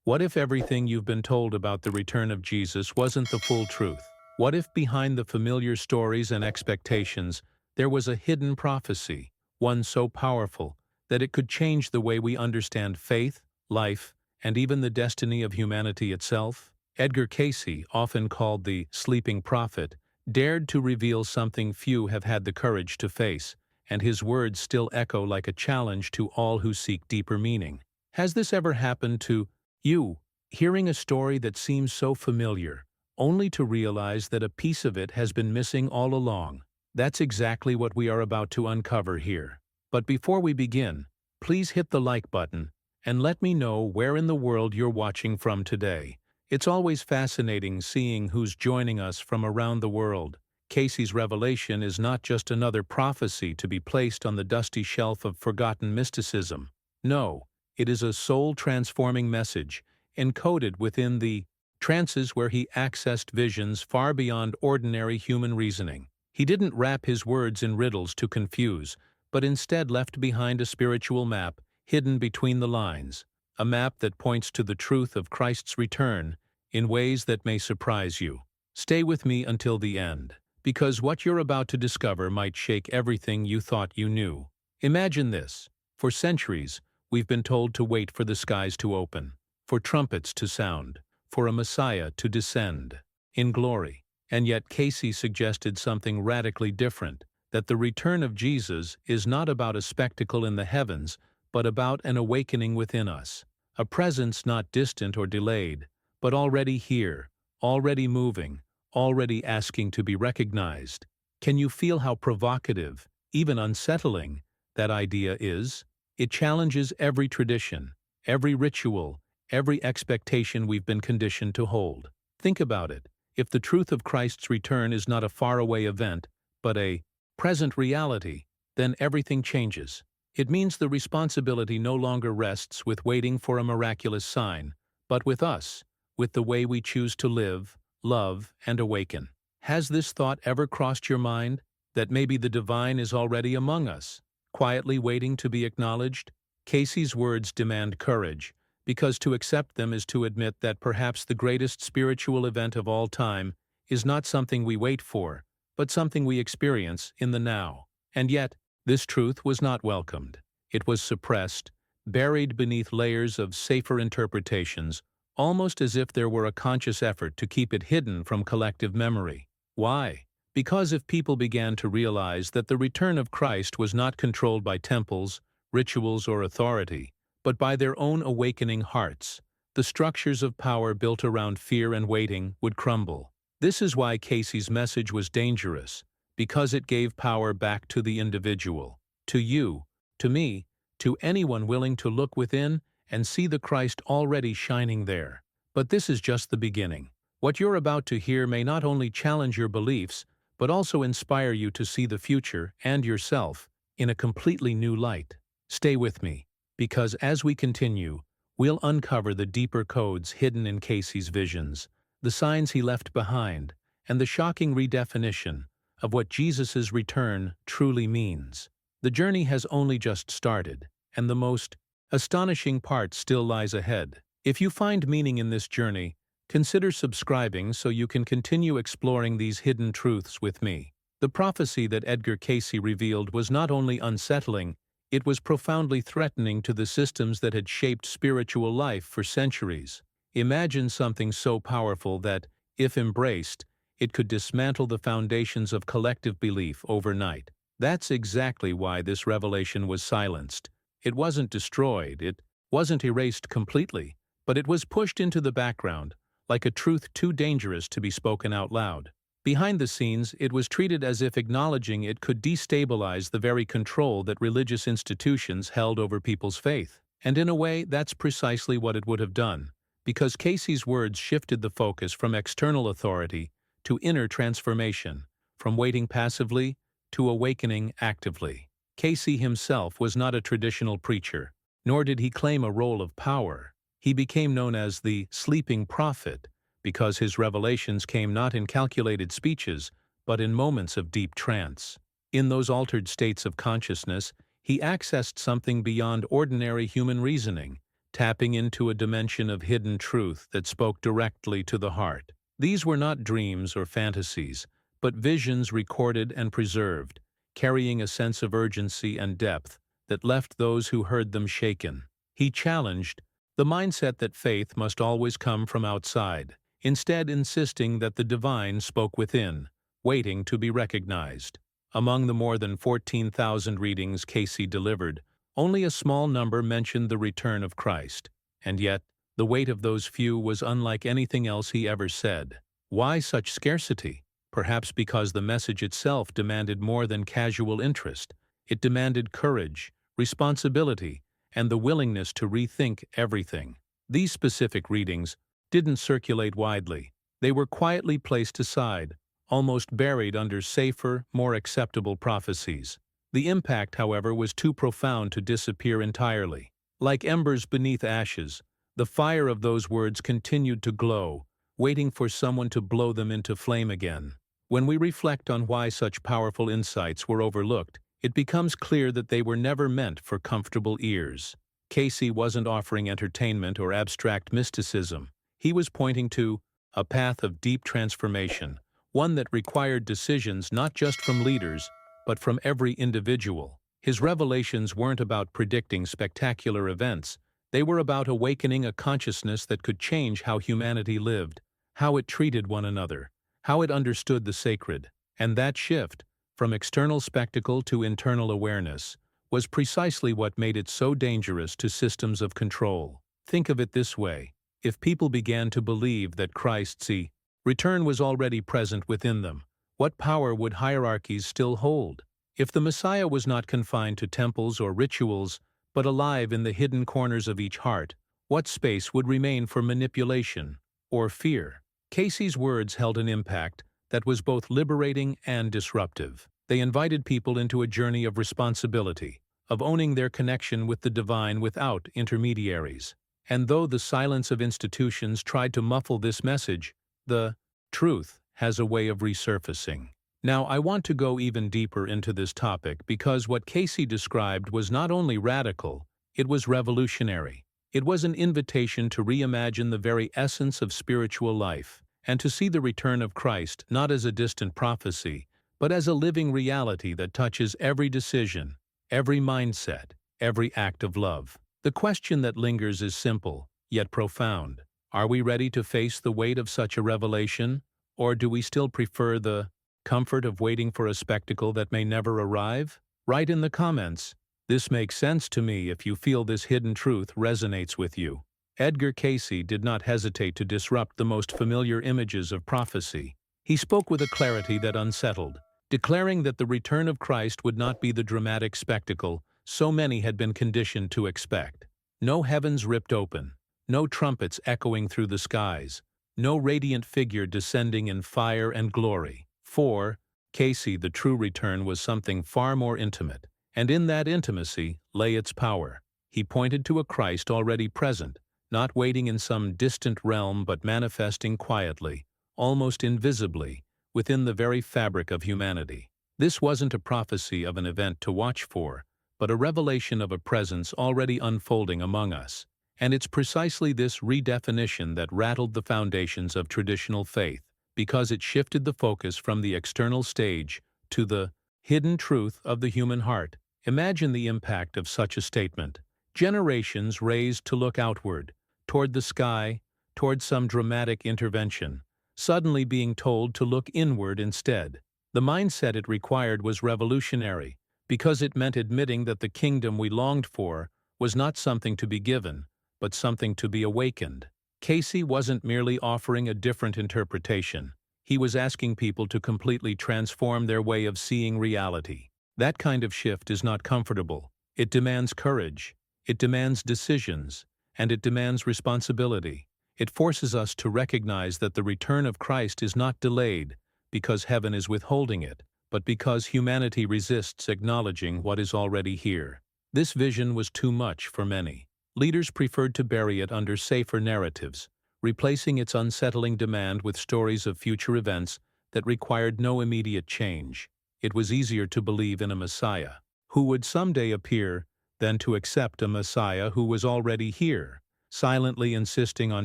What if everything you've been told about the return of Jesus wasn't the full truth? What if behind the familiar stories and expectations, there was a hidden prophecy, one so powerful that it could change the way we understand faith, life, and even the destiny of humanity itself? Edgar Cayce, often called the sleeping prophet, dared to reveal something few have had the courage to face, and his words still echo like a challenge to all who seek deeper meaning. Has this ever happened to you, hearing a story that seems so familiar, only to realize that a piece of it has been missing all along? That's exactly what we are about to uncover here. But before we begin, please hit the like button and let me know where in the world you're watching from today. It's always fascinating seeing who's joining us from around the world. Cayce's revelation is not just another prophecy to be placed on the dusty shelf of forgotten mysticism. No, it is a soul-transforming message, encoded within the trances where he accessed visions far beyond ordinary human reasoning. He didn't wrap his words in riddles to confuse, but instead left behind a spiritual map hidden between the lines, a map that points to the truth of Christ's return in ways that may surprise you. Stay with me until the end, because what you're about to discover might shake everything you thought you knew. Imagine this. For centuries, we've been told to wait for the skies to open, for trumpets to sound, for a Messiah to descend in glory. And yet Cayce suggested something radically different, that the return of Jesus is not about a spectacle in the heavens, but about an awakening within us, a presence not distant or delayed, but already here, already moving, already asking to be recognized. Can you feel how provocative, even unsettling, that idea is? It challenges every tradition, every ritual, every expectation we've been conditioned to hold. Think about it. If the truth of Christ's return is not a faraway event, but a present reality, then everything changes. It means the responsibility no longer rests with waiting for a miraculous sign, but with us, with the way we choose to live, love, and awaken. Has this thought ever crossed your mind, that maybe the divine is already among us, quietly waiting to be acknowledged? Cayce's words demand courage, because to accept them is to admit that perhaps the greatest spiritual event of all time is not something we wait for, but something we experience in the now. And yet, this truth was not welcomed. It was suppressed, buried beneath layers of safer interpretations, almost as if there were a conscious effort to keep it hidden from collective memory. Why? Because if people began to realize that the return of Christ was not controlled by temples, rituals, or authority, but by their own awakening hearts, the structures of power built around fear and waiting would crumble. This is why Cayce's message was dangerous, because it gave power back to the individual, to you, to me, to anyone willing to look within and see the Christ already shining there. But this is just the beginning. What you're about to hear may not only challenge your beliefs, but also inspire you to see the future and yourself in a completely new light. Stay with me, because as we continue, we'll uncover the deeper codes hidden in Cayce's visions, the signs he left behind, and the shocking redefinition of what Jesus' return truly means. The journey has only just started, and the most astonishing part still lies ahead. If you find meaning in this journey, consider subscribing so you can continue exploring these hidden truths with me. The prophecy that Edgar Cayce revealed was not only unsettling, it was profoundly threatening to the systems that had shaped spiritual life for centuries. Imagine something so powerful that, if embraced, it could dismantle the foundations of collective belief overnight. That's exactly why this revelation was silenced. It wasn't destroyed, it wasn't erased completely, but it was pushed into the background, like a truth too dangerous to be spoken out loud. Behind the scenes, it was treated as if acknowledging it could destabilize the very control that religious institutions held over people's faith. And in a way, that's precisely what it would have done, because Cayce's words shifted the focus from external authority to inner transformation, from waiting passively to awakening actively. Cayce himself was not a traditional preacher, nor did he claim a role of power. He became known as the sleeping prophet, because his revelations came not in calculated speeches, but in moments of deep trance. In those altered states of consciousness, he accessed something beyond ordinary human reasoning, tapping into a dimension of hidden truth that spoke directly to the heart. These were not dreams or fantasies, but visions recorded and preserved, carrying a sense of urgency and depth that left those who heard them shaken. He challenged the mindset that faith must always come from outside, instead insisting that the divine spoke within, waiting to be recognized. Among the more than 14,000 readings Cayce delivered, only a small number mentioned the return of Christ, and yet the weight of those few was unlike anything else he ever said. Why such scarcity? Perhaps because the message itself demanded more than casual interest. It demanded courage, responsibility, and the willingness to rethink everything. These specific readings didn't circulate widely. They were quietly placed aside, almost buried under safer, more acceptable prophecies. The impact, however, was too profound to disappear entirely. Like embers beneath ashes, the fire of those words continued to glow, waiting for someone to blow them into flame again. When we reflect on why such powerful insights were overlooked, it becomes clear that they were never meant for comfortable ears. Cayce wasn't offering entertainment or abstract mysticism. He was pointing to a path of deep transformation, one that required decisions not just from leaders, but from every individual. His revelations weren't about predicting spectacular events. They were about awakening a consciousness that could change how humanity lived, how it treated one another, how it understood the sacred. And that shift, from external spectacle to internal awareness, was precisely what made it so dangerous to systems of control. Think of it this way: if people began to believe that Christ's return was already present within them, what power would hierarchies still hold? If the Messiah was not confined to temples or rituals, but alive in the hidden corners of each heart, what space would remain for manipulation or fear? Cayce's words held an impact that was both liberating and disruptive. They invited people into a journey of responsibility, of owning their connection with the divine without intermediaries. And though the silence of institutions tried to muffle this message, the truth has a way of resurfacing. Now, I want to go even deeper into this topic because what Cayce described was not only radical, it was revolutionary. It was an invitation to reimagine the very essence of spiritual life, and to see the return of Christ not as a distant prophecy, but as a living reality that touches every decision, every mindset, every act of love. The question that lingers is simple, yet profound. Are we ready to face the weight of such a revelation, or do we still prefer the comfort of waiting for a spectacle that may never arrive? Write in the comments. This makes sense to me if you feel this hidden truth resonates with you. Edgar Cayce did not hesitate to disrupt the most familiar images of prophecy. He spoke with a clarity that unsettled, declaring that the return of Christ would not be the dramatic spectacle so many had been conditioned to expect. No heavens ripped open, no trumpets echoing through the skies, no radiant figure descending in fire and glory. For Cayce, the true return was something far more intimate, and in that intimacy lay its power. He pointed to a Christ already present, not waiting in some distant realm but manifesting quietly, almost invisibly, within the very fabric of humanity. This wasn't a prophecy of an event to watch for, but a revelation of a presence already unfolding among us. And it's precisely this redefinition that rattled the foundations of traditional faith, because it shifted the focus from the external stage to the hidden truth of the human heart. Imagine the impact of such a statement. Generations raised to look outward, toward the sky, toward some dramatic intervention, suddenly being told to look inward instead. The mindset it required was revolutionary, because it meant admitting that the kingdom we longed for was not something to be given, but something to be awakened. Cayce wasn't merely offering a different interpretation. He was asking people to completely transform their way of seeing reality. That kind of shift is not comfortable. It demands courage, it demands decisions, and it demands responsibility. It forces us to recognize that the return of Christ is not delayed because heaven is withholding it, but because humanity resists acknowledging what is already here. This vision was too much for many. Leaders preferred to bury it under safer narratives, replacing its unsettling demand with stories of future events that required no immediate change. It was easier to believe in a Messiah who would someday appear than to accept a Messiah who was already here. silently insisting on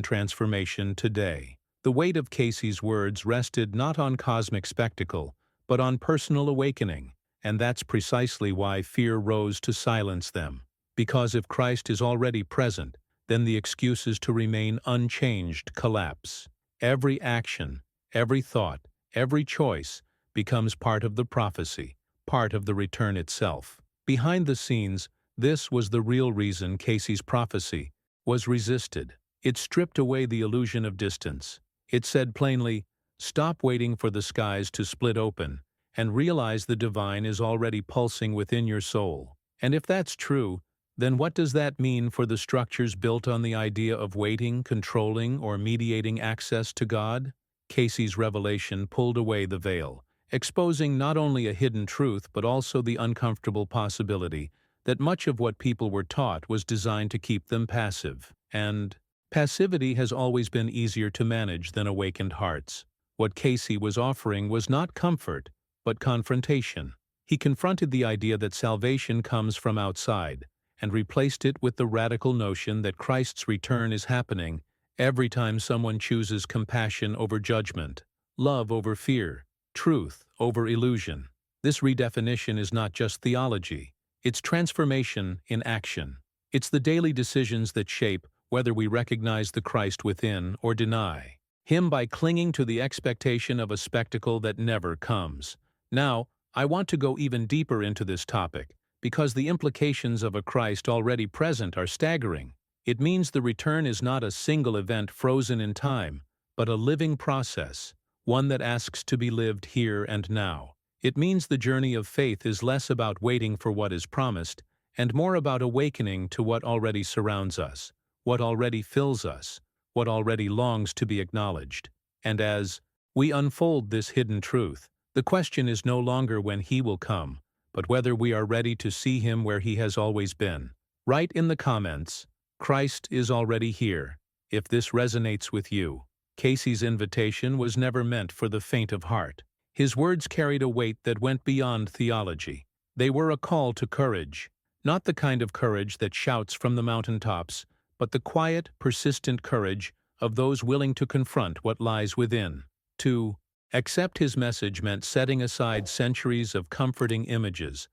transformation today. The weight of Cayce's words rested not on cosmic spectacle, but on personal awakening, and that's precisely why fear rose to silence them. Because if Christ is already present, then the excuses to remain unchanged collapse. Every action, every thought, every choice becomes part of the prophecy, part of the return itself. Behind the scenes, this was the real reason Cayce's prophecy was resisted. It stripped away the illusion of distance. It said plainly, stop waiting for the skies to split open, and realize the divine is already pulsing within your soul. And if that's true, then what does that mean for the structures built on the idea of waiting, controlling, or mediating access to God? Cayce's revelation pulled away the veil, exposing not only a hidden truth but also the uncomfortable possibility that much of what people were taught was designed to keep them passive. And passivity has always been easier to manage than awakened hearts. What Cayce was offering was not comfort, but confrontation. He confronted the idea that salvation comes from outside, and replaced it with the radical notion that Christ's return is happening every time someone chooses compassion over judgment, love over fear, truth over illusion. This redefinition is not just theology, it's transformation in action. It's the daily decisions that shape whether we recognize the Christ within or deny Him by clinging to the expectation of a spectacle that never comes. Now, I want to go even deeper into this topic, because the implications of a Christ already present are staggering. It means the return is not a single event frozen in time, but a living process, one that asks to be lived here and now. It means the journey of faith is less about waiting for what is promised, and more about awakening to what already surrounds us, what already fills us, what already longs to be acknowledged. And as we unfold this hidden truth, the question is no longer when He will come, but whether we are ready to see Him where He has always been. Write in the comments, Christ is already here, if this resonates with you. Cayce's invitation was never meant for the faint of heart. His words carried a weight that went beyond theology. They were a call to courage, not the kind of courage that shouts from the mountaintops, but the quiet, persistent courage of those willing to confront what lies within. To accept His message meant setting aside centuries of comforting images,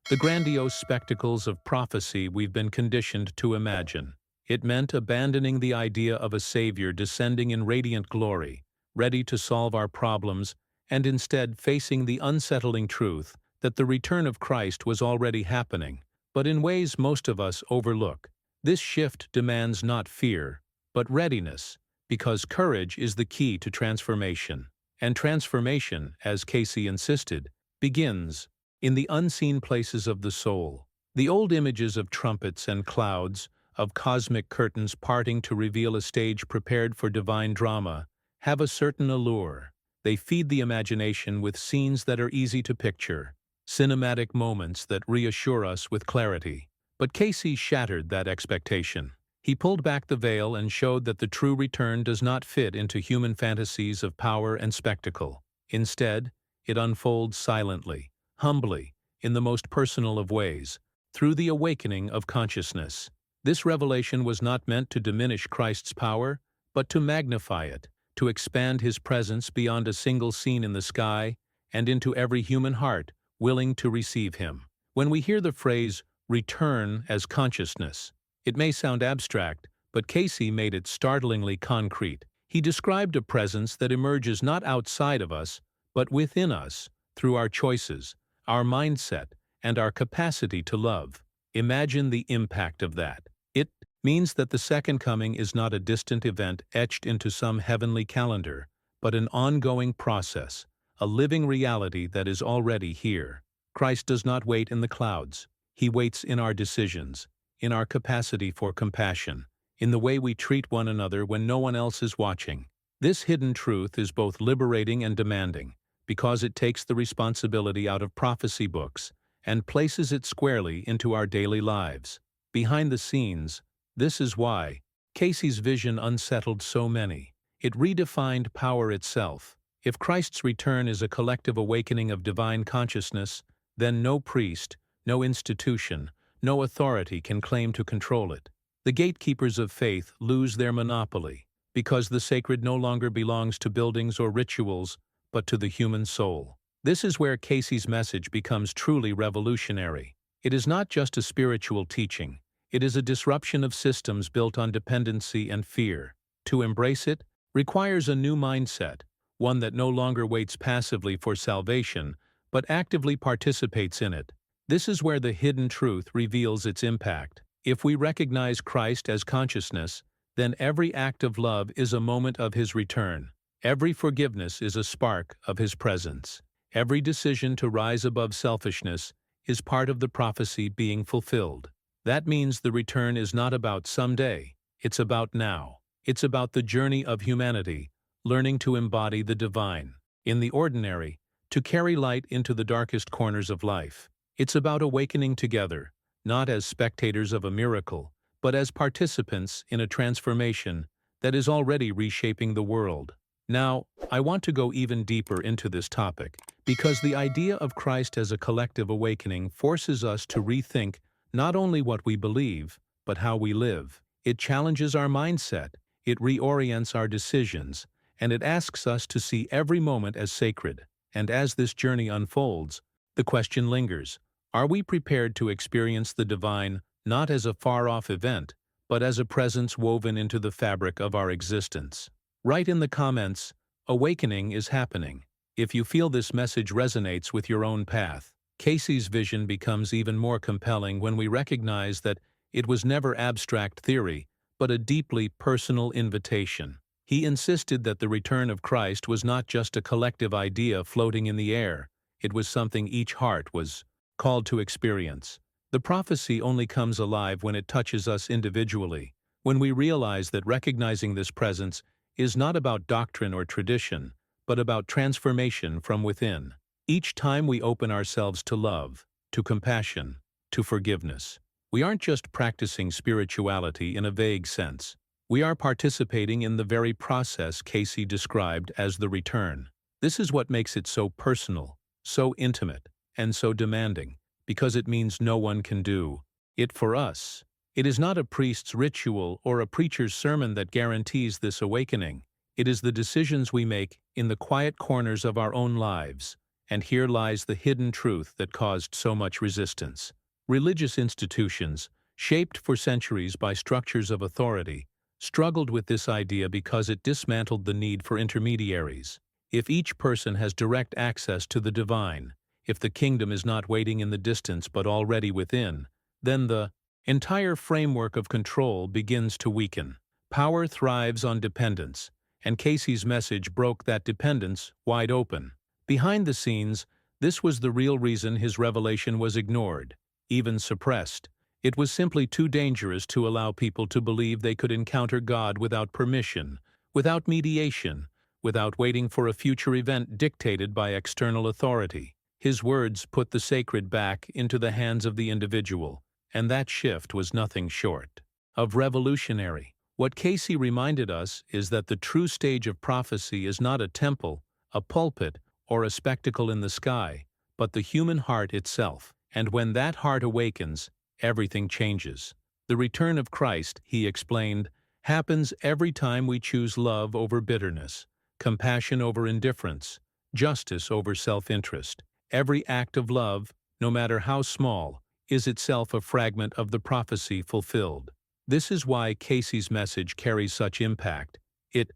the grandiose spectacles of prophecy we've been conditioned to imagine. It meant abandoning the idea of a Savior descending in radiant glory, ready to solve our problems, and instead facing the unsettling truth that the return of Christ was already happening, but in ways most of us overlook. This shift demands not fear, but readiness, because courage is the key to transformation. And transformation, as Cayce insisted, begins in the unseen places of the soul. The old images of trumpets and clouds, of cosmic curtains parting to reveal a stage prepared for divine drama, have a certain allure. They feed the imagination with scenes that are easy to picture, cinematic moments that reassure us with clarity. But Cayce shattered that expectation. He pulled back the veil and showed that the true return does not fit into human fantasies of power and spectacle. Instead, it unfolds silently, humbly, in the most personal of ways, through the awakening of consciousness. This revelation was not meant to diminish Christ's power, but to magnify it, to expand His presence beyond a single scene in the sky and into every human heart willing to receive Him. When we hear the phrase, return as consciousness, it may sound abstract, but Cayce made it startlingly concrete. He described a presence that emerges not outside of us, but within us, through our choices, our mindset, and our capacity to love. Imagine the impact of that. It means that the second coming is not a distant event etched into some heavenly calendar, but an ongoing process, a living reality that is already here. Christ does not wait in the clouds. He waits in our decisions, in our capacity for compassion, in the way we treat one another when no one else is watching. This hidden truth is both liberating and demanding, because it takes the responsibility out of prophecy books and places it squarely into our daily lives. Behind the scenes, this is why Cayce's vision unsettled so many. It redefined power itself. If Christ's return is a collective awakening of divine consciousness, then no priest, no institution, no authority can claim to control it. The gatekeepers of faith lose their monopoly, because the sacred no longer belongs to buildings or rituals, but to the human soul. This is where Cayce's message becomes truly revolutionary. It is not just a spiritual teaching, it is a disruption of systems built on dependency and fear. To embrace it requires a new mindset, one that no longer waits passively for salvation, but actively participates in it. This is where the hidden truth reveals its impact. If we recognize Christ as consciousness, then every act of love is a moment of His return. Every forgiveness is a spark of His presence. Every decision to rise above selfishness is part of the prophecy being fulfilled. That means the return is not about someday, it's about now. It's about the journey of humanity, learning to embody the divine in the ordinary, to carry light into the darkest corners of life. It's about awakening together, not as spectators of a miracle, but as participants in a transformation that is already reshaping the world. Now, I want to go even deeper into this topic, because the idea of Christ as a collective awakening forces us to rethink not only what we believe, but how we live. It challenges our mindset, it reorients our decisions, and it asks us to see every moment as sacred. And as this journey unfolds, the question lingers: are we prepared to experience the divine not as a far-off event, but as a presence woven into the fabric of our existence? Write in the comments, "Awakening is happening," if you feel this message resonates with your own path. Cayce's vision becomes even more compelling when we recognize that it was never abstract theory, but a deeply personal invitation. He insisted that the return of Christ was not just a collective idea floating in the air, it was something each heart was called to experience. The prophecy only comes alive when it touches us individually, when we realize that recognizing this presence is not about doctrine or tradition, but about transformation from within. Each time we open ourselves to love, to compassion, to forgiveness, we aren't just practicing spirituality in a vague sense. We are participating in the very process Cayce described as the return. This is what makes it so personal, so intimate, and so demanding, because it means no one can do it for us. It is not a priest's ritual or a preacher's sermon that guarantees this awakening. It is the decisions we make in the quiet corners of our own lives. And here lies the hidden truth that caused so much resistance. Religious institutions, shaped for centuries by structures of authority, struggled with this idea because it dismantled the need for intermediaries. If each person has direct access to the divine, if the kingdom is not waiting in the distance but already within, then the entire framework of control begins to weaken. Power thrives on dependence, and Cayce's message broke that dependence wide open. Behind the scenes, this was the real reason his revelation was ignored, even suppressed. It was simply too dangerous to allow people to believe they could encounter God without permission, without mediation, without waiting for a future event dictated by external authority. His words put the sacred back into the hands of the individual, and that shift was nothing short of revolutionary. What Cayce reminded us is that the true stage of prophecy is not a temple, a pulpit, or a spectacle in the sky, but the human heart itself. And when that heart awakens, everything changes. The return of Christ, he explained, happens every time we choose love over bitterness, compassion over indifference, justice over self-interest. Every act of love, no matter how small, is itself a fragment of the prophecy fulfilled. This is why Cayce's message carries such impact. It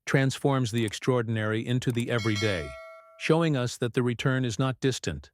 transforms the extraordinary into the everyday, showing us that the return is not distant,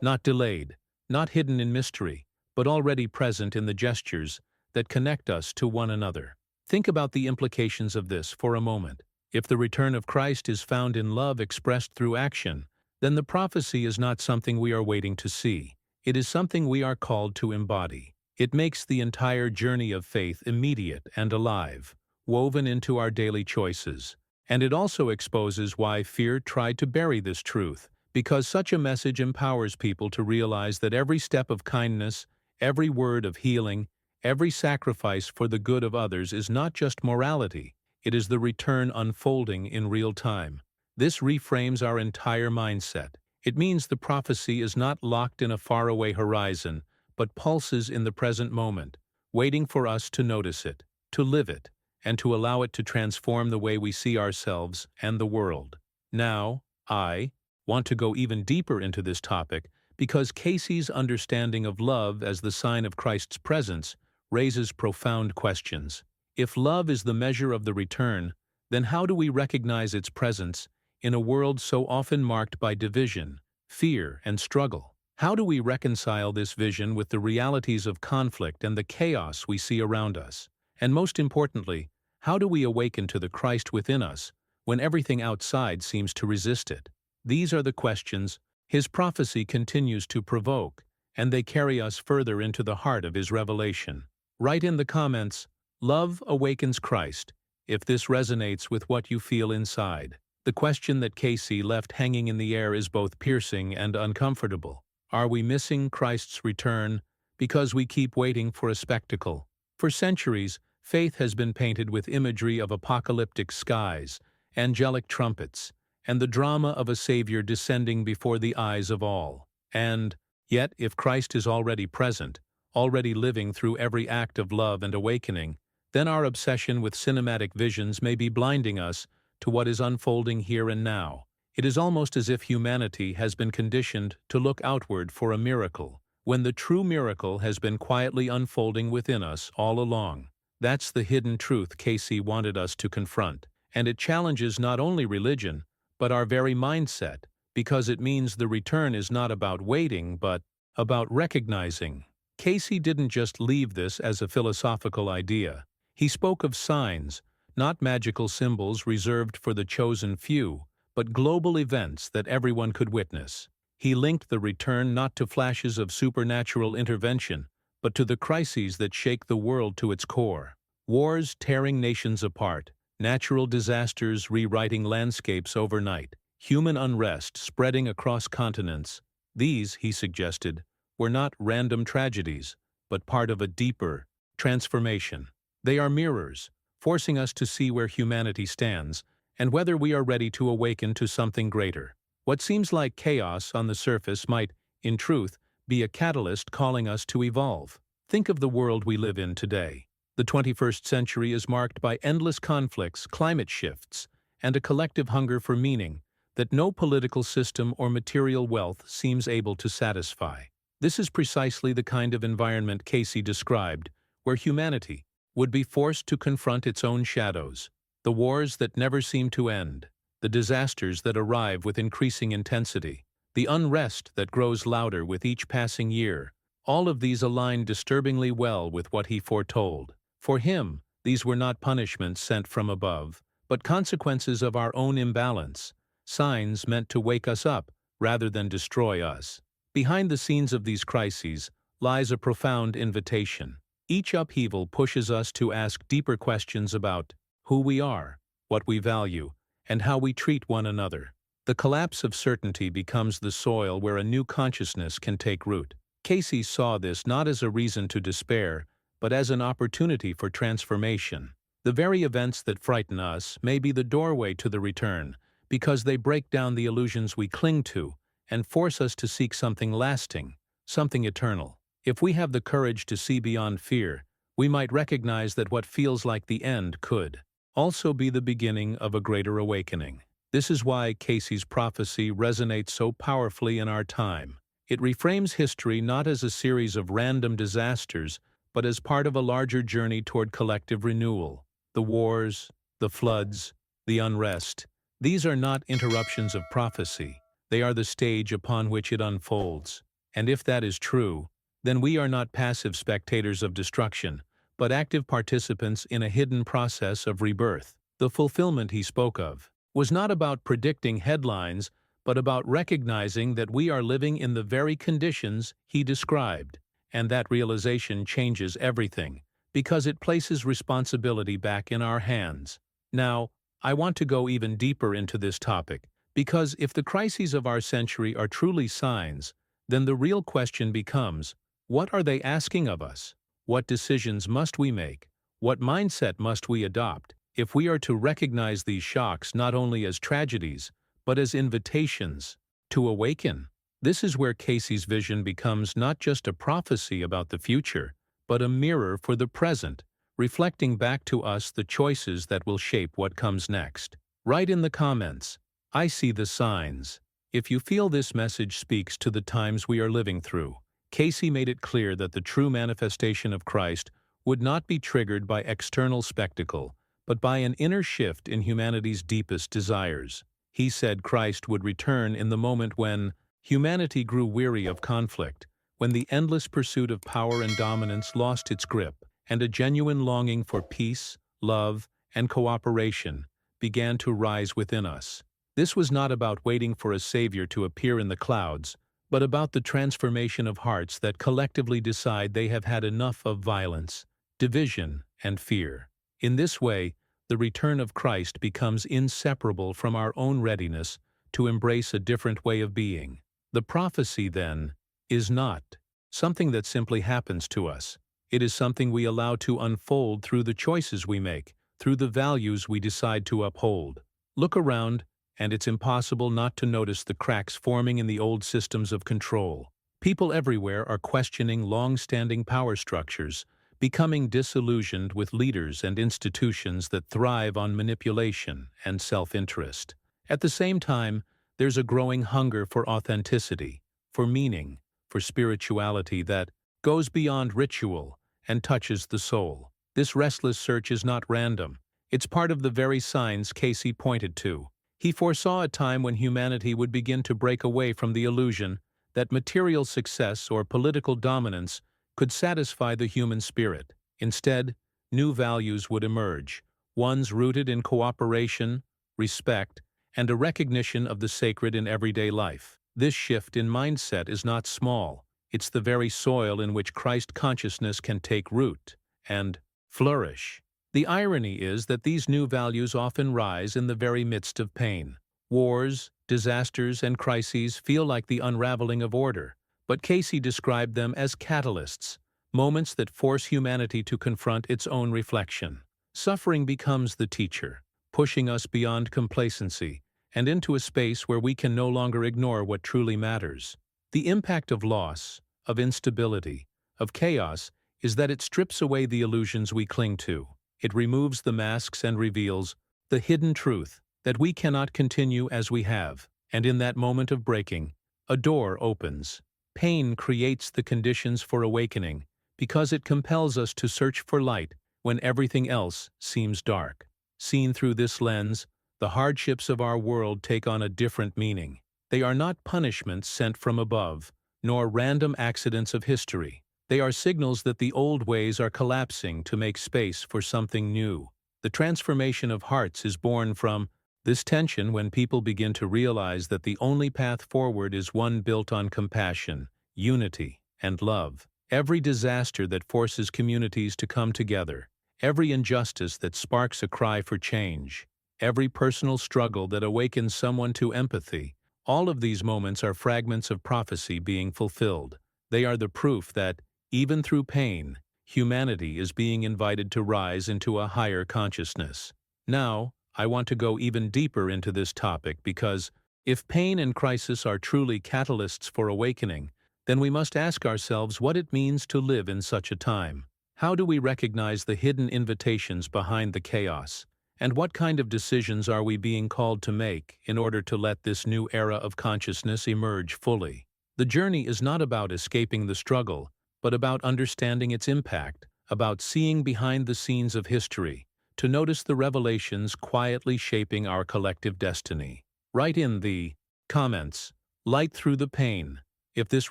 not delayed, not hidden in mystery, but already present in the gestures that connect us to one another. Think about the implications of this for a moment. If the return of Christ is found in love expressed through action, then the prophecy is not something we are waiting to see. It is something we are called to embody. It makes the entire journey of faith immediate and alive, woven into our daily choices. And it also exposes why fear tried to bury this truth, because such a message empowers people to realize that every step of kindness, every word of healing, every sacrifice for the good of others is not just morality, it is the return unfolding in real time. This reframes our entire mindset. It means the prophecy is not locked in a faraway horizon, but pulses in the present moment, waiting for us to notice it, to live it, and to allow it to transform the way we see ourselves and the world. Now, I want to go even deeper into this topic because Cayce's understanding of love as the sign of Christ's presence raises profound questions. If love is the measure of the return, then how do we recognize its presence in a world so often marked by division, fear, and struggle? How do we reconcile this vision with the realities of conflict and the chaos we see around us? And most importantly, how do we awaken to the Christ within us when everything outside seems to resist it? These are the questions his prophecy continues to provoke, and they carry us further into the heart of his revelation. Write in the comments, "Love awakens Christ," if this resonates with what you feel inside. The question that Cayce left hanging in the air is both piercing and uncomfortable. Are we missing Christ's return because we keep waiting for a spectacle? For centuries, faith has been painted with imagery of apocalyptic skies, angelic trumpets, and the drama of a Savior descending before the eyes of all. And yet, if Christ is already present, already living through every act of love and awakening, then our obsession with cinematic visions may be blinding us to what is unfolding here and now. It is almost as if humanity has been conditioned to look outward for a miracle, when the true miracle has been quietly unfolding within us all along. That's the hidden truth Cayce wanted us to confront, and it challenges not only religion, but our very mindset, because it means the return is not about waiting, but about recognizing. Cayce didn't just leave this as a philosophical idea. He spoke of signs, not magical symbols reserved for the chosen few, but global events that everyone could witness. He linked the return not to flashes of supernatural intervention, but to the crises that shake the world to its core. Wars tearing nations apart, natural disasters rewriting landscapes overnight, human unrest spreading across continents. These, he suggested, were not random tragedies, but part of a deeper transformation. They are mirrors, forcing us to see where humanity stands and whether we are ready to awaken to something greater. What seems like chaos on the surface might, in truth, be a catalyst calling us to evolve. Think of the world we live in today. The 21st century is marked by endless conflicts, climate shifts, and a collective hunger for meaning that no political system or material wealth seems able to satisfy. This is precisely the kind of environment Cayce described, where humanity would be forced to confront its own shadows, the wars that never seem to end, the disasters that arrive with increasing intensity, the unrest that grows louder with each passing year. All of these align disturbingly well with what he foretold. For him, these were not punishments sent from above, but consequences of our own imbalance, signs meant to wake us up rather than destroy us. Behind the scenes of these crises lies a profound invitation. Each upheaval pushes us to ask deeper questions about who we are, what we value, and how we treat one another. The collapse of certainty becomes the soil where a new consciousness can take root. Cayce saw this not as a reason to despair, but as an opportunity for transformation. The very events that frighten us may be the doorway to the return, because they break down the illusions we cling to and force us to seek something lasting, something eternal. If we have the courage to see beyond fear, we might recognize that what feels like the end could also be the beginning of a greater awakening. This is why Cayce's prophecy resonates so powerfully in our time. It reframes history not as a series of random disasters, but as part of a larger journey toward collective renewal. The wars, the floods, the unrest, these are not interruptions of prophecy. They are the stage upon which it unfolds. And if that is true, then we are not passive spectators of destruction, but active participants in a hidden process of rebirth. The fulfillment he spoke of was not about predicting headlines, but about recognizing that we are living in the very conditions he described. And that realization changes everything, because it places responsibility back in our hands. Now, I want to go even deeper into this topic, because if the crises of our century are truly signs, then the real question becomes, what are they asking of us? What decisions must we make? What mindset must we adopt if we are to recognize these shocks not only as tragedies, but as invitations to awaken? This is where Cayce's vision becomes not just a prophecy about the future, but a mirror for the present, reflecting back to us the choices that will shape what comes next. Write in the comments, "I see the signs," if you feel this message speaks to the times we are living through. Cayce made it clear that the true manifestation of Christ would not be triggered by external spectacle, but by an inner shift in humanity's deepest desires. He said Christ would return in the moment when humanity grew weary of conflict, when the endless pursuit of power and dominance lost its grip, and a genuine longing for peace, love, and cooperation began to rise within us. This was not about waiting for a savior to appear in the clouds, but about the transformation of hearts that collectively decide they have had enough of violence, division, and fear. In this way, the return of Christ becomes inseparable from our own readiness to embrace a different way of being. The prophecy, then, is not something that simply happens to us. It is something we allow to unfold through the choices we make, through the values we decide to uphold. Look around, and it's impossible not to notice the cracks forming in the old systems of control. People everywhere are questioning long-standing power structures, becoming disillusioned with leaders and institutions that thrive on manipulation and self-interest. At the same time, there's a growing hunger for authenticity, for meaning, for spirituality that goes beyond ritual and touches the soul. This restless search is not random. It's part of the very signs Cayce pointed to. He foresaw a time when humanity would begin to break away from the illusion that material success or political dominance could satisfy the human spirit. Instead, new values would emerge, ones rooted in cooperation, respect, and a recognition of the sacred in everyday life. This shift in mindset is not small. It's the very soil in which Christ consciousness can take root and flourish. The irony is that these new values often rise in the very midst of pain. Wars, disasters, and crises feel like the unraveling of order, but Cayce described them as catalysts, moments that force humanity to confront its own reflection. Suffering becomes the teacher, pushing us beyond complacency and into a space where we can no longer ignore what truly matters. The impact of loss, of instability, of chaos is that it strips away the illusions we cling to. It removes the masks and reveals the hidden truth that we cannot continue as we have. And in that moment of breaking, a door opens. Pain creates the conditions for awakening because it compels us to search for light when everything else seems dark. Seen through this lens, the hardships of our world take on a different meaning. They are not punishments sent from above, nor random accidents of history. They are signals that the old ways are collapsing to make space for something new. The transformation of hearts is born from this tension when people begin to realize that the only path forward is one built on compassion, unity, and love. Every disaster that forces communities to come together, every injustice that sparks a cry for change, every personal struggle that awakens someone to empathy, all of these moments are fragments of prophecy being fulfilled. They are the proof that, even through pain, humanity is being invited to rise into a higher consciousness. Now, I want to go even deeper into this topic because, if pain and crisis are truly catalysts for awakening, then we must ask ourselves what it means to live in such a time. How do we recognize the hidden invitations behind the chaos? And what kind of decisions are we being called to make in order to let this new era of consciousness emerge fully? The journey is not about escaping the struggle, but about understanding its impact, about seeing behind the scenes of history, to notice the revelations quietly shaping our collective destiny. Write in the comments, "Light through the pain," if this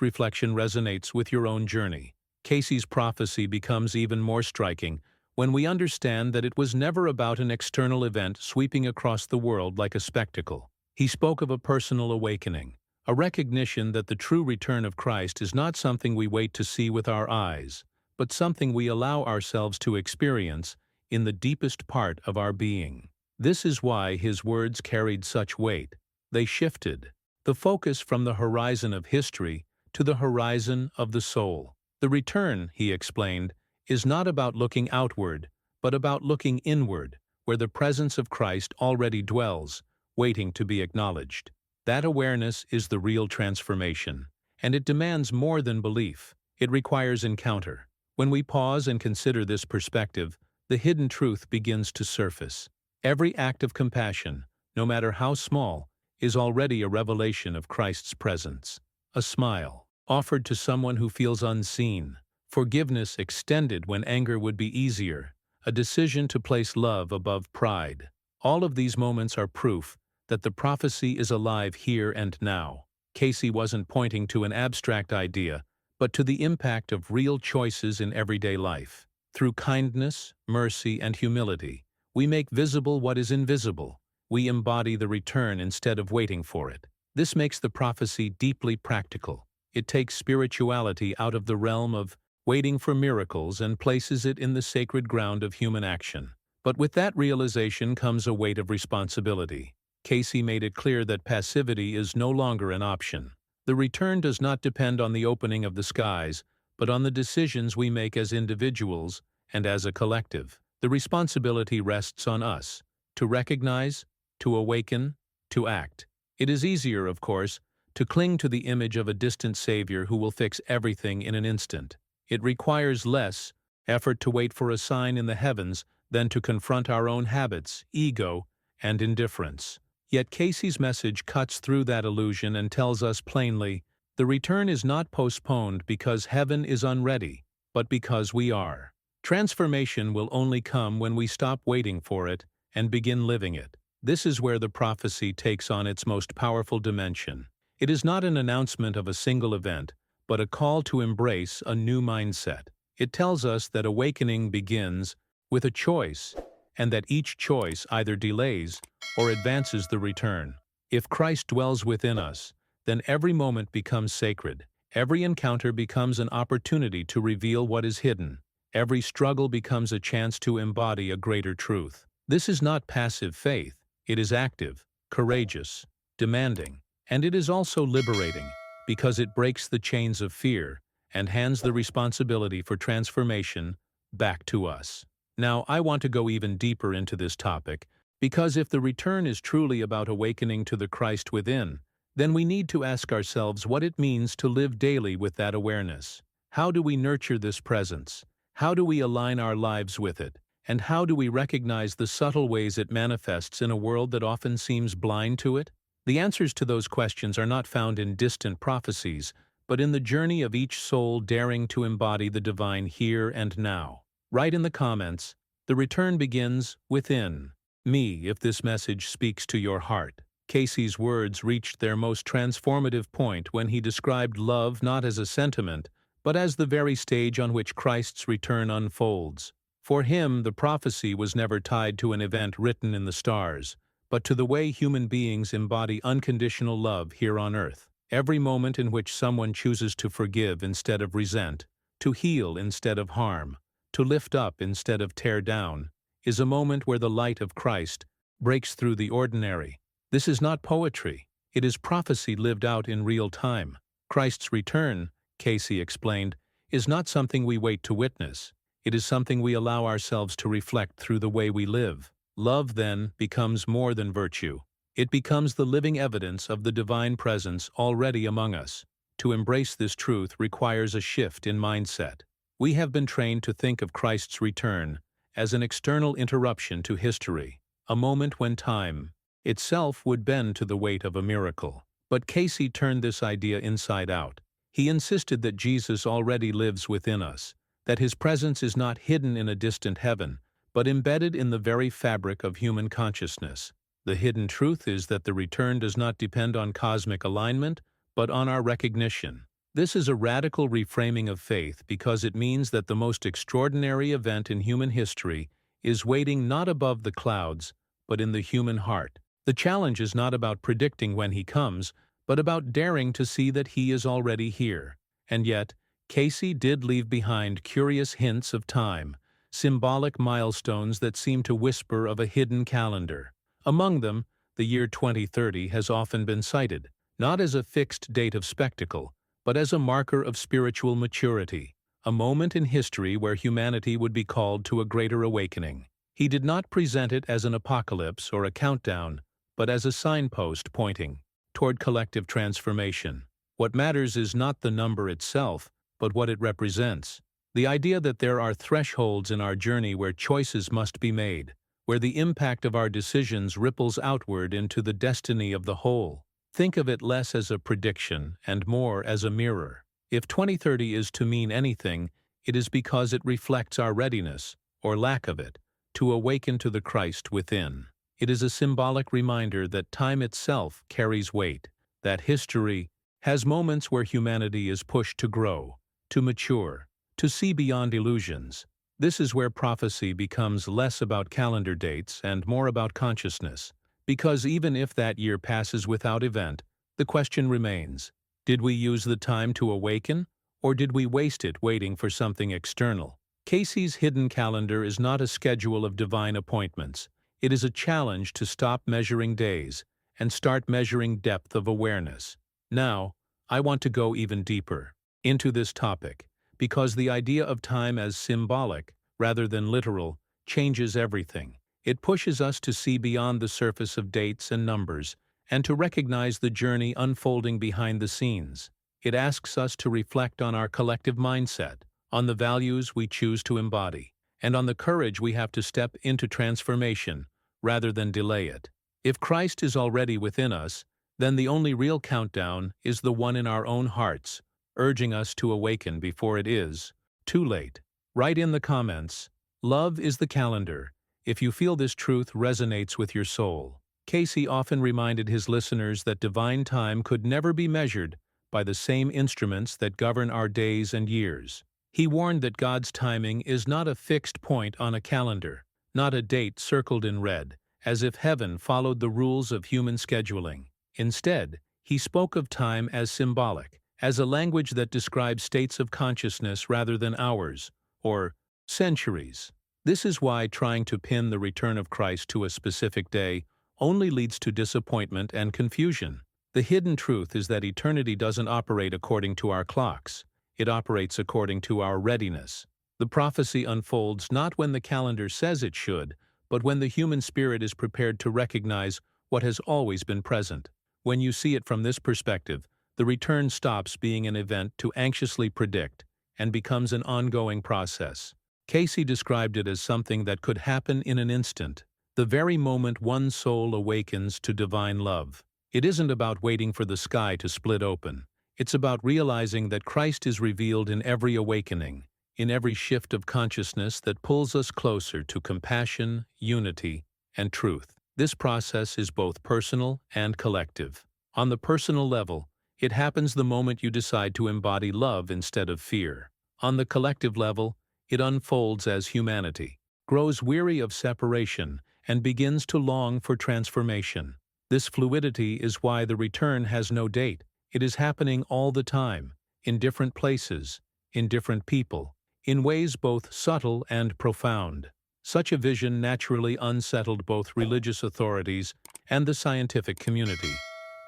reflection resonates with your own journey. Cayce's prophecy becomes even more striking when we understand that it was never about an external event sweeping across the world like a spectacle. He spoke of a personal awakening, a recognition that the true return of Christ is not something we wait to see with our eyes, but something we allow ourselves to experience in the deepest part of our being. This is why his words carried such weight. They shifted the focus from the horizon of history to the horizon of the soul. The return, he explained, is not about looking outward, but about looking inward, where the presence of Christ already dwells, waiting to be acknowledged. That awareness is the real transformation, and it demands more than belief. It requires encounter. When we pause and consider this perspective, the hidden truth begins to surface. Every act of compassion, no matter how small, is already a revelation of Christ's presence. A smile, offered to someone who feels unseen. Forgiveness extended when anger would be easier. A decision to place love above pride. All of these moments are proof that the prophecy is alive here and now. Cayce wasn't pointing to an abstract idea, but to the impact of real choices in everyday life. Through kindness, mercy, and humility, we make visible what is invisible. We embody the return instead of waiting for it. This makes the prophecy deeply practical. It takes spirituality out of the realm of waiting for miracles and places it in the sacred ground of human action. But with that realization comes a weight of responsibility. Cayce made it clear that passivity is no longer an option. The return does not depend on the opening of the skies, but on the decisions we make as individuals and as a collective. The responsibility rests on us, to recognize, to awaken, to act. It is easier, of course, to cling to the image of a distant Savior who will fix everything in an instant. It requires less effort to wait for a sign in the heavens than to confront our own habits, ego, and indifference. Yet Cayce's message cuts through that illusion and tells us plainly, the return is not postponed because heaven is unready, but because we are. Transformation will only come when we stop waiting for it and begin living it. This is where the prophecy takes on its most powerful dimension. It is not an announcement of a single event, but a call to embrace a new mindset. It tells us that awakening begins with a choice, and that each choice either delays or advances the return. If Christ dwells within us, then every moment becomes sacred. Every encounter becomes an opportunity to reveal what is hidden. Every struggle becomes a chance to embody a greater truth. This is not passive faith. It is active, courageous, demanding, and it is also liberating, because it breaks the chains of fear and hands the responsibility for transformation back to us. Now, I want to go even deeper into this topic, because if the return is truly about awakening to the Christ within, then we need to ask ourselves what it means to live daily with that awareness. How do we nurture this presence? How do we align our lives with it? And how do we recognize the subtle ways it manifests in a world that often seems blind to it? The answers to those questions are not found in distant prophecies, but in the journey of each soul daring to embody the divine here and now. Write in the comments, the return begins within me if this message speaks to your heart. Cayce's words reached their most transformative point when he described love not as a sentiment, but as the very stage on which Christ's return unfolds. For him, the prophecy was never tied to an event written in the stars, but to the way human beings embody unconditional love here on earth. Every moment in which someone chooses to forgive instead of resent, to heal instead of harm, to lift up instead of tear down, is a moment where the light of Christ breaks through the ordinary. This is not poetry. It is prophecy lived out in real time. Christ's return, Cayce explained, is not something we wait to witness. It is something we allow ourselves to reflect through the way we live. Love, then, becomes more than virtue. It becomes the living evidence of the divine presence already among us. To embrace this truth requires a shift in mindset. We have been trained to think of Christ's return as an external interruption to history, a moment when time itself would bend to the weight of a miracle. But Cayce turned this idea inside out. He insisted that Jesus already lives within us, that his presence is not hidden in a distant heaven, but embedded in the very fabric of human consciousness. The hidden truth is that the return does not depend on cosmic alignment, but on our recognition. This is a radical reframing of faith because it means that the most extraordinary event in human history is waiting not above the clouds, but in the human heart. The challenge is not about predicting when he comes, but about daring to see that he is already here. And yet, Cayce did leave behind curious hints of time, symbolic milestones that seem to whisper of a hidden calendar. Among them, the year 2030 has often been cited, not as a fixed date of spectacle, but as a marker of spiritual maturity, a moment in history where humanity would be called to a greater awakening. He did not present it as an apocalypse or a countdown, but as a signpost pointing toward collective transformation. What matters is not the number itself, but what it represents. The idea that there are thresholds in our journey where choices must be made, where the impact of our decisions ripples outward into the destiny of the whole. Think of it less as a prediction and more as a mirror. If 2030 is to mean anything, it is because it reflects our readiness, or lack of it, to awaken to the Christ within. It is a symbolic reminder that time itself carries weight, that history has moments where humanity is pushed to grow, to mature, to see beyond illusions. This is where prophecy becomes less about calendar dates and more about consciousness, because even if that year passes without event, the question remains, did we use the time to awaken, or did we waste it waiting for something external? Cayce's hidden calendar is not a schedule of divine appointments. It is a challenge to stop measuring days and start measuring depth of awareness. Now, I want to go even deeper into this topic, because the idea of time as symbolic, rather than literal, changes everything. It pushes us to see beyond the surface of dates and numbers, and to recognize the journey unfolding behind the scenes. It asks us to reflect on our collective mindset, on the values we choose to embody, and on the courage we have to step into transformation, rather than delay it. If Christ is already within us, then the only real countdown is the one in our own hearts, urging us to awaken before it is too late. Write in the comments, "Love is the calendar," if you feel this truth resonates with your soul. Cayce often reminded his listeners that divine time could never be measured by the same instruments that govern our days and years. He warned that God's timing is not a fixed point on a calendar, not a date circled in red, as if heaven followed the rules of human scheduling. Instead, he spoke of time as symbolic, as a language that describes states of consciousness rather than hours, or centuries. This is why trying to pin the return of Christ to a specific day only leads to disappointment and confusion. The hidden truth is that eternity doesn't operate according to our clocks. It operates according to our readiness. The prophecy unfolds not when the calendar says it should, but when the human spirit is prepared to recognize what has always been present. When you see it from this perspective, the return stops being an event to anxiously predict and becomes an ongoing process. Cayce described it as something that could happen in an instant, the very moment one soul awakens to divine love. It isn't about waiting for the sky to split open. It's about realizing that Christ is revealed in every awakening, in every shift of consciousness that pulls us closer to compassion, unity, and truth. This process is both personal and collective. On the personal level, it happens the moment you decide to embody love instead of fear. On the collective level, it unfolds as humanity grows weary of separation and begins to long for transformation. This fluidity is why the return has no date. It is happening all the time, in different places, in different people, in ways both subtle and profound. Such a vision naturally unsettled both religious authorities and the scientific community,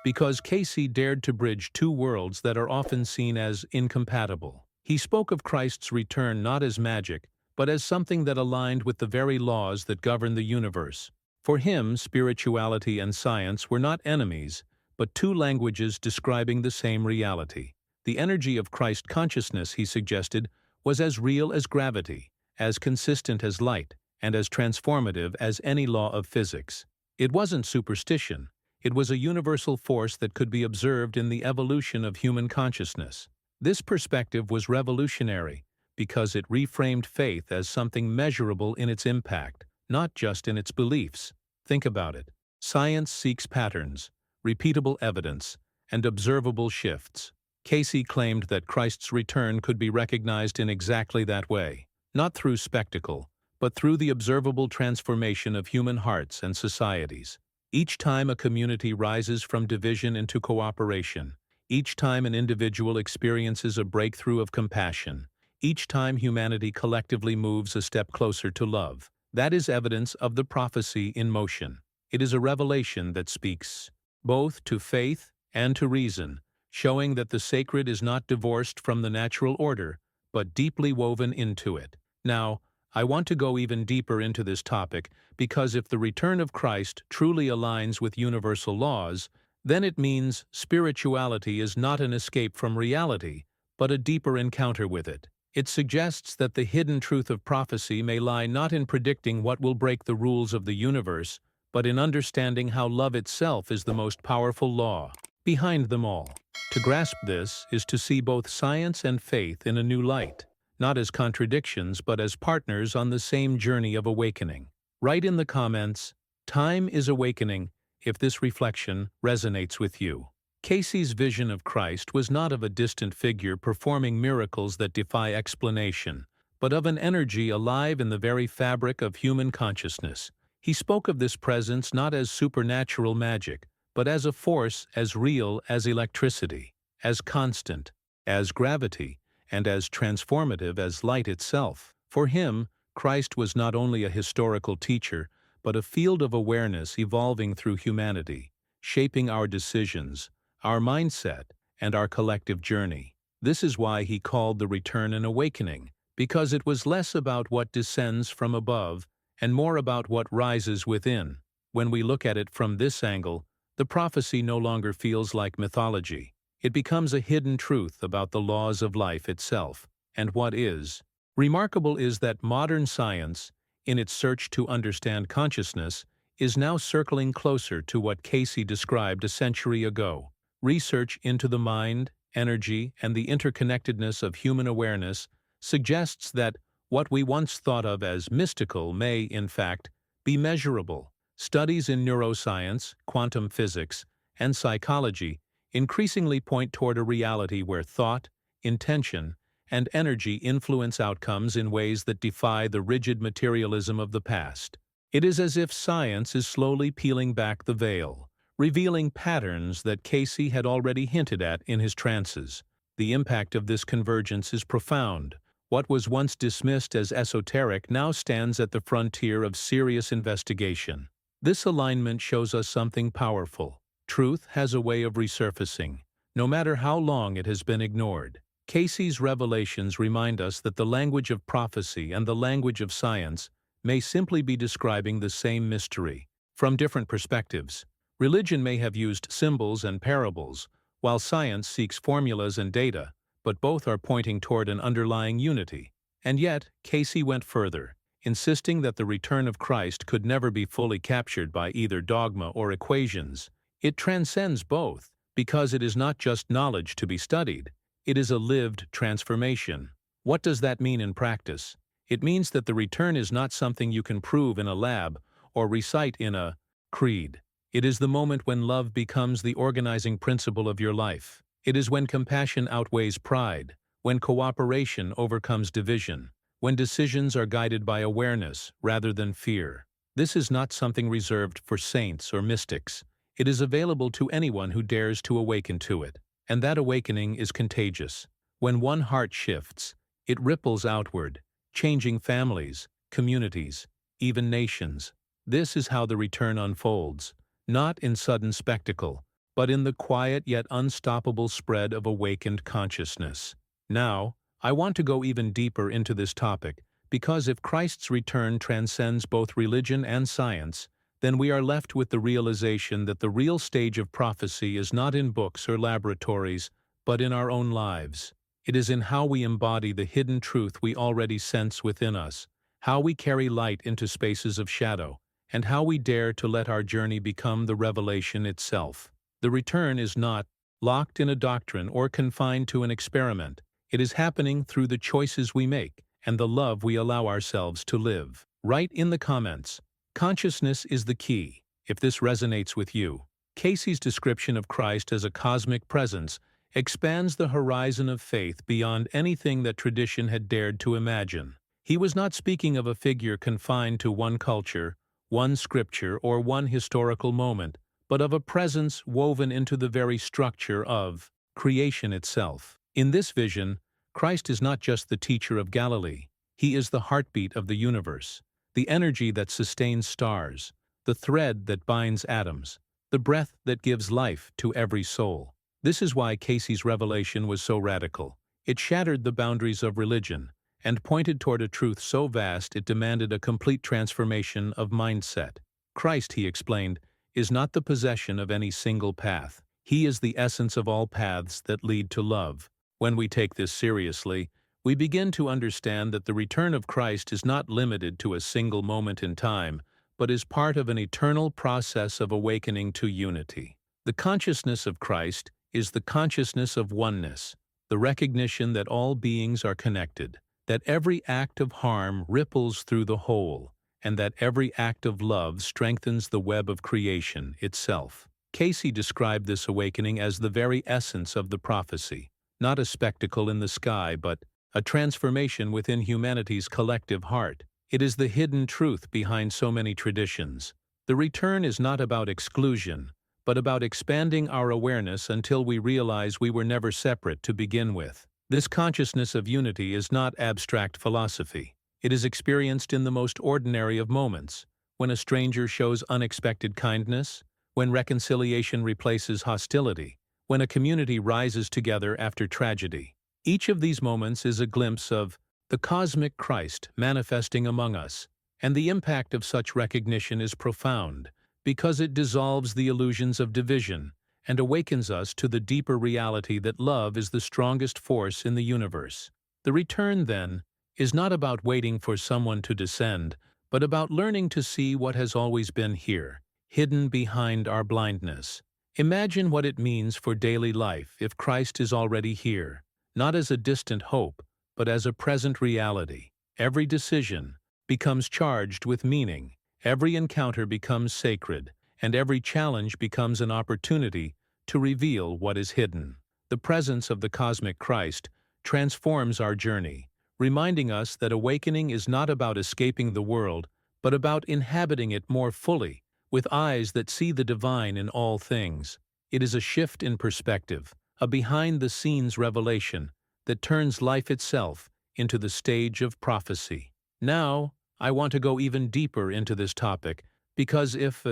because Cayce dared to bridge two worlds that are often seen as incompatible. He spoke of Christ's return not as magic, but as something that aligned with the very laws that govern the universe. For him, spirituality and science were not enemies, but two languages describing the same reality. The energy of Christ consciousness, he suggested, was as real as gravity, as consistent as light, and as transformative as any law of physics. It wasn't superstition. It was a universal force that could be observed in the evolution of human consciousness. This perspective was revolutionary because it reframed faith as something measurable in its impact, not just in its beliefs. Think about it. Science seeks patterns, repeatable evidence, and observable shifts. Cayce claimed that Christ's return could be recognized in exactly that way, not through spectacle, but through the observable transformation of human hearts and societies. Each time a community rises from division into cooperation, each time an individual experiences a breakthrough of compassion, each time humanity collectively moves a step closer to love, that is evidence of the prophecy in motion. It is a revelation that speaks both to faith and to reason, showing that the sacred is not divorced from the natural order, but deeply woven into it. Now, I want to go even deeper into this topic because if the return of Christ truly aligns with universal laws, then it means spirituality is not an escape from reality, but a deeper encounter with it. It suggests that the hidden truth of prophecy may lie not in predicting what will break the rules of the universe, but in understanding how love itself is the most powerful law behind them all. To grasp this is to see both science and faith in a new light, not as contradictions but as partners on the same journey of awakening. Write in the comments, "Time is awakening," if this reflection resonates with you. Cayce's vision of Christ was not of a distant figure performing miracles that defy explanation, but of an energy alive in the very fabric of human consciousness. He spoke of this presence not as supernatural magic, but as a force as real as electricity, as constant as gravity, and as transformative as light itself. For him, Christ was not only a historical teacher, but a field of awareness evolving through humanity, shaping our decisions, our mindset, and our collective journey. This is why he called the return an awakening, because it was less about what descends from above and more about what rises within. When we look at it from this angle, the prophecy no longer feels like mythology. It becomes a hidden truth about the laws of life itself and what is. Remarkable is that modern science, in its search to understand consciousness, is now circling closer to what Cayce described a century ago. Research into the mind, energy, and the interconnectedness of human awareness suggests that what we once thought of as mystical may, in fact, be measurable. Studies in neuroscience, quantum physics, and psychology increasingly point toward a reality where thought, intention, and energy influence outcomes in ways that defy the rigid materialism of the past. It is as if science is slowly peeling back the veil, revealing patterns that Cayce had already hinted at in his trances. The impact of this convergence is profound. What was once dismissed as esoteric now stands at the frontier of serious investigation. This alignment shows us something powerful. Truth has a way of resurfacing, no matter how long it has been ignored. Cayce's revelations remind us that the language of prophecy and the language of science may simply be describing the same mystery, from different perspectives. Religion may have used symbols and parables, while science seeks formulas and data, but both are pointing toward an underlying unity. And yet, Cayce went further, insisting that the return of Christ could never be fully captured by either dogma or equations. It transcends both, because it is not just knowledge to be studied, it is a lived transformation. What does that mean in practice? It means that the return is not something you can prove in a lab or recite in a creed. It is the moment when love becomes the organizing principle of your life. It is when compassion outweighs pride, when cooperation overcomes division, when decisions are guided by awareness rather than fear. This is not something reserved for saints or mystics. It is available to anyone who dares to awaken to it. And that awakening is contagious. When one heart shifts, it ripples outward, changing families, communities, even nations. This is how the return unfolds, not in sudden spectacle, but in the quiet yet unstoppable spread of awakened consciousness. Now, I want to go even deeper into this topic, because if Christ's return transcends both religion and science, then we are left with the realization that the real stage of prophecy is not in books or laboratories, but in our own lives. It is in how we embody the hidden truth we already sense within us, how we carry light into spaces of shadow, and how we dare to let our journey become the revelation itself. The return is not locked in a doctrine or confined to an experiment. It is happening through the choices we make and the love we allow ourselves to live. Write in the comments, "Consciousness is the key," if this resonates with you. Cayce's description of Christ as a cosmic presence expands the horizon of faith beyond anything that tradition had dared to imagine. He was not speaking of a figure confined to one culture, one scripture, or one historical moment, but of a presence woven into the very structure of creation itself. In this vision, Christ is not just the teacher of Galilee. He is the heartbeat of the universe, the energy that sustains stars, the thread that binds atoms, the breath that gives life to every soul. This is why Cayce's revelation was so radical. It shattered the boundaries of religion and pointed toward a truth so vast it demanded a complete transformation of mindset. Christ, he explained, is not the possession of any single path. He is the essence of all paths that lead to love. When we take this seriously, we begin to understand that the return of Christ is not limited to a single moment in time, but is part of an eternal process of awakening to unity. The consciousness of Christ is the consciousness of oneness, the recognition that all beings are connected, that every act of harm ripples through the whole, and that every act of love strengthens the web of creation itself. Cayce described this awakening as the very essence of the prophecy, not a spectacle in the sky, but a transformation within humanity's collective heart. It is the hidden truth behind so many traditions. The return is not about exclusion, but about expanding our awareness until we realize we were never separate to begin with. This consciousness of unity is not abstract philosophy. It is experienced in the most ordinary of moments, when a stranger shows unexpected kindness, when reconciliation replaces hostility, when a community rises together after tragedy. Each of these moments is a glimpse of the cosmic Christ manifesting among us, and the impact of such recognition is profound, because it dissolves the illusions of division and awakens us to the deeper reality that love is the strongest force in the universe. The return, then, is not about waiting for someone to descend, but about learning to see what has always been here, hidden behind our blindness. Imagine what it means for daily life if Christ is already here, not as a distant hope, but as a present reality. Every decision becomes charged with meaning, every encounter becomes sacred, and every challenge becomes an opportunity to reveal what is hidden. The presence of the cosmic Christ transforms our journey, reminding us that awakening is not about escaping the world, but about inhabiting it more fully, with eyes that see the divine in all things. It is a shift in perspective, a behind-the-scenes revelation that turns life itself into the stage of prophecy. Now, I want to go even deeper into this topic, because if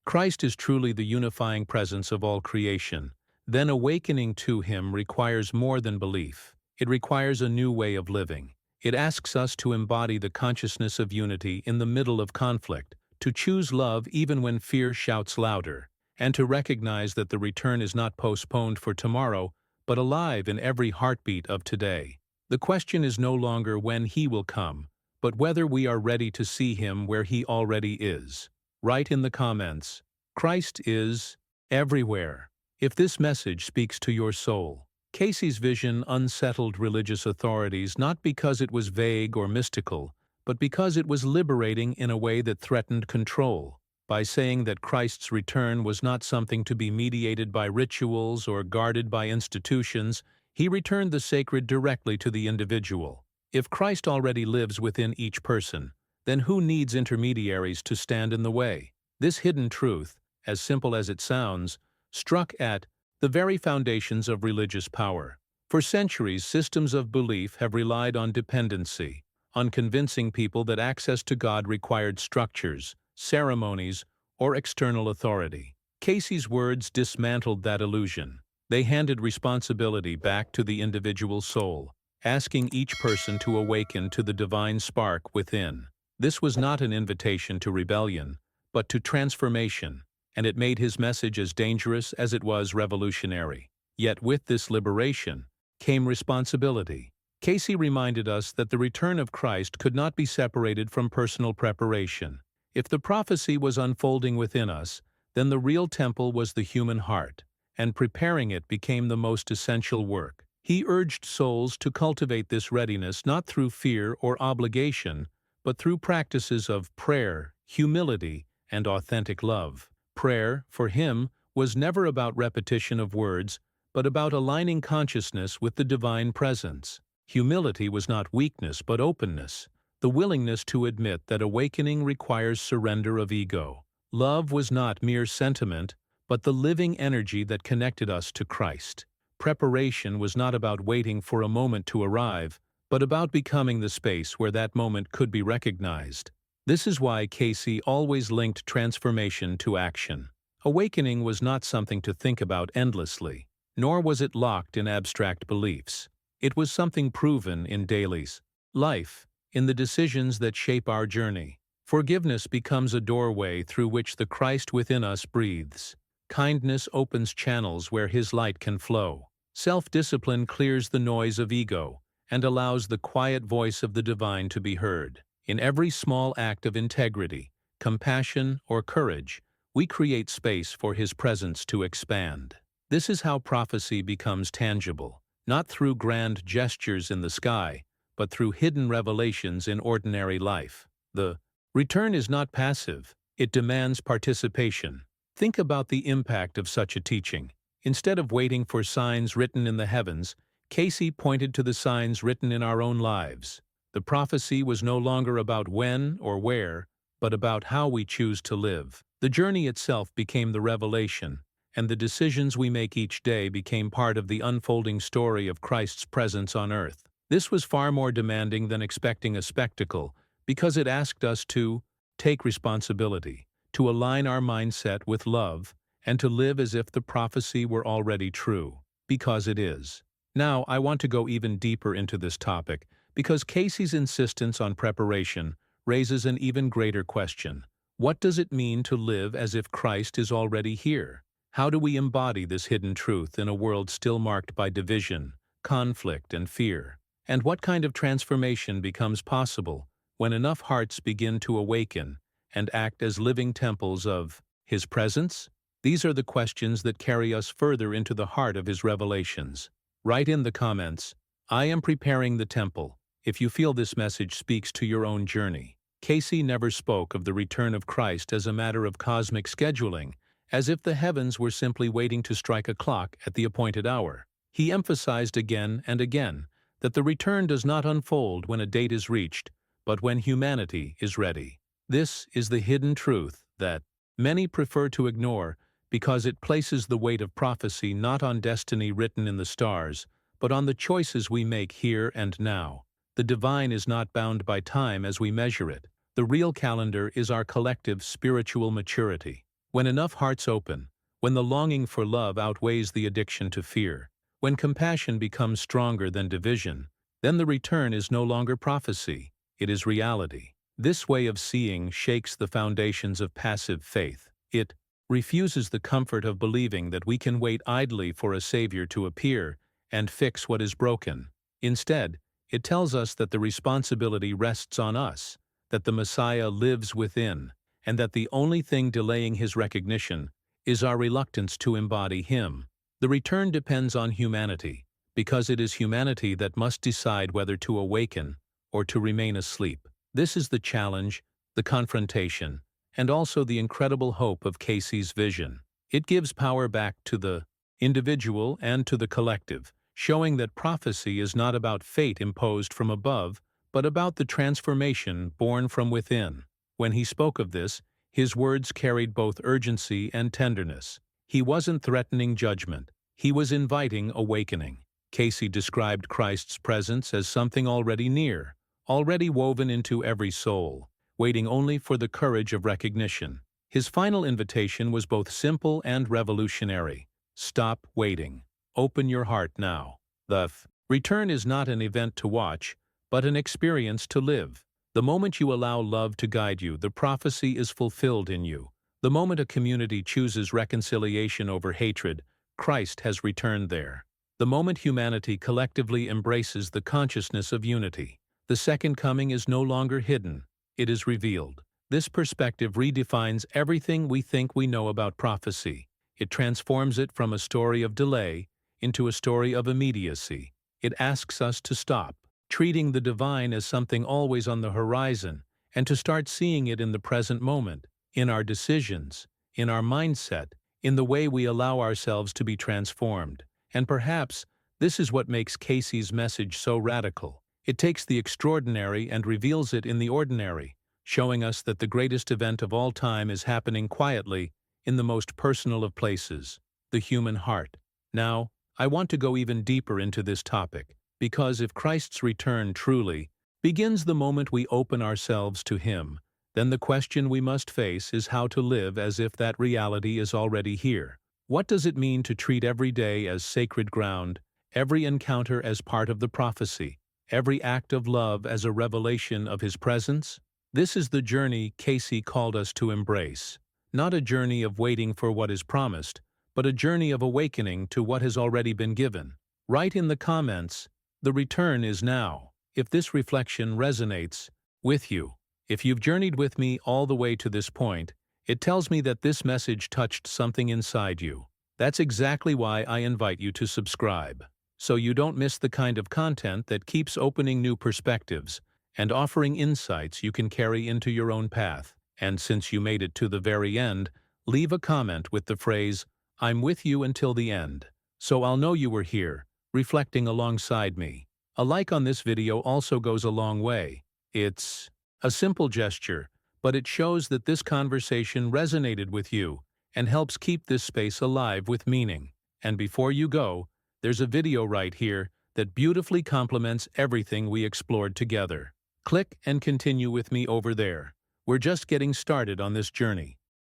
Christ is truly the unifying presence of all creation, then awakening to Him requires more than belief. It requires a new way of living. It asks us to embody the consciousness of unity in the middle of conflict, to choose love even when fear shouts louder, and to recognize that the return is not postponed for tomorrow, but alive in every heartbeat of today. The question is no longer when He will come, but whether we are ready to see Him where He already is. Write in the comments, Christ is everywhere, if this message speaks to your soul. Cayce's vision unsettled religious authorities not because it was vague or mystical, but because it was liberating in a way that threatened control. By saying that Christ's return was not something to be mediated by rituals or guarded by institutions, he returned the sacred directly to the individual. If Christ already lives within each person, then who needs intermediaries to stand in the way? This hidden truth, as simple as it sounds, struck at the very foundations of religious power. For centuries, systems of belief have relied on dependency, on convincing people that access to God required structures, ceremonies, or external authority. Cayce's words dismantled that illusion. They handed responsibility back to the individual soul, asking each person to awaken to the divine spark within. This was not an invitation to rebellion, but to transformation, and it made his message as dangerous as it was revolutionary. Yet with this liberation came responsibility. Cayce reminded us that the return of Christ could not be separated from personal preparation. If the prophecy was unfolding within us, then the real temple was the human heart, and preparing it became the most essential work. He urged souls to cultivate this readiness not through fear or obligation, but through practices of prayer, humility, and authentic love. Prayer, for him, was never about repetition of words, but about aligning consciousness with the divine presence. Humility was not weakness but openness, the willingness to admit that awakening requires surrender of ego. Love was not mere sentiment, but the living energy that connected us to Christ. Preparation was not about waiting for a moment to arrive, but about becoming the space where that moment could be recognized. This is why Cayce always linked transformation to action. Awakening was not something to think about endlessly, nor was it locked in abstract beliefs. It was something proven in daily life, in the decisions that shape our journey. Forgiveness becomes a doorway through which the Christ within us breathes. Kindness opens channels where His light can flow. Self-discipline clears the noise of ego, and allows the quiet voice of the divine to be heard. In every small act of integrity, compassion, or courage, we create space for His presence to expand. This is how prophecy becomes tangible, not through grand gestures in the sky, but through hidden revelations in ordinary life. The return is not passive, it demands participation. Think about the impact of such a teaching. Instead of waiting for signs written in the heavens, Cayce pointed to the signs written in our own lives. The prophecy was no longer about when or where, but about how we choose to live. The journey itself became the revelation, and the decisions we make each day became part of the unfolding story of Christ's presence on earth. This was far more demanding than expecting a spectacle, because it asked us to take responsibility, to align our mindset with love, and to live as if the prophecy were already true, because it is. Now, I want to go even deeper into this topic, because Cayce's insistence on preparation raises an even greater question. What does it mean to live as if Christ is already here? How do we embody this hidden truth in a world still marked by division, conflict, and fear? And what kind of transformation becomes possible when enough hearts begin to awaken and act as living temples of His presence? These are the questions that carry us further into the heart of His revelations. Write in the comments, "I am preparing the temple," if you feel this message speaks to your own journey. Cayce never spoke of the return of Christ as a matter of cosmic scheduling, as if the heavens were simply waiting to strike a clock at the appointed hour. He emphasized again and again that the return does not unfold when a date is reached, but when humanity is ready. This is the hidden truth that many prefer to ignore because it places the weight of prophecy not on destiny written in the stars, but on the choices we make here and now. The divine is not bound by time as we measure it. The real calendar is our collective spiritual maturity. When enough hearts open, when the longing for love outweighs the addiction to fear, when compassion becomes stronger than division, then the return is no longer prophecy, it is reality. This way of seeing shakes the foundations of passive faith. It refuses the comfort of believing that we can wait idly for a Savior to appear and fix what is broken. Instead, it tells us that the responsibility rests on us, that the Messiah lives within, and that the only thing delaying His recognition is our reluctance to embody Him. The return depends on humanity, because it is humanity that must decide whether to awaken or to remain asleep. This is the challenge, the confrontation, and also the incredible hope of Cayce's vision. It gives power back to the individual and to the collective, showing that prophecy is not about fate imposed from above, but about the transformation born from within. When he spoke of this, his words carried both urgency and tenderness. He wasn't threatening judgment, he was inviting awakening. Cayce described Christ's presence as something already near, already woven into every soul, waiting only for the courage of recognition. His final invitation was both simple and revolutionary. Stop waiting. Open your heart now. The return is not an event to watch, but an experience to live. The moment you allow love to guide you, the prophecy is fulfilled in you. The moment a community chooses reconciliation over hatred, Christ has returned there. The moment humanity collectively embraces the consciousness of unity, the second coming is no longer hidden, it is revealed. This perspective redefines everything we think we know about prophecy. It transforms it from a story of delay into a story of immediacy. It asks us to stop treating the divine as something always on the horizon and to start seeing it in the present moment, in our decisions, in our mindset, in the way we allow ourselves to be transformed. And perhaps this is what makes Cayce's message so radical. It takes the extraordinary and reveals it in the ordinary, showing us that the greatest event of all time is happening quietly in the most personal of places, the human heart. Now, I want to go even deeper into this topic, because if Christ's return truly begins the moment we open ourselves to Him, then the question we must face is how to live as if that reality is already here. What does it mean to treat every day as sacred ground, every encounter as part of the prophecy, every act of love as a revelation of His presence? This is the journey Cayce called us to embrace, not a journey of waiting for what is promised, but a journey of awakening to what has already been given. Write in the comments, The return is now. If this reflection resonates with you, if you've journeyed with me all the way to this point, it tells me that this message touched something inside you. That's exactly why I invite you to subscribe, so you don't miss the kind of content that keeps opening new perspectives and offering insights you can carry into your own path. And since you made it to the very end, leave a comment with the phrase, "I'm with you until the end," so I'll know you were here, reflecting alongside me. A like on this video also goes a long way. It's a simple gesture, but it shows that this conversation resonated with you and helps keep this space alive with meaning. And before you go, there's a video right here that beautifully complements everything we explored together. Click and continue with me over there. We're just getting started on this journey.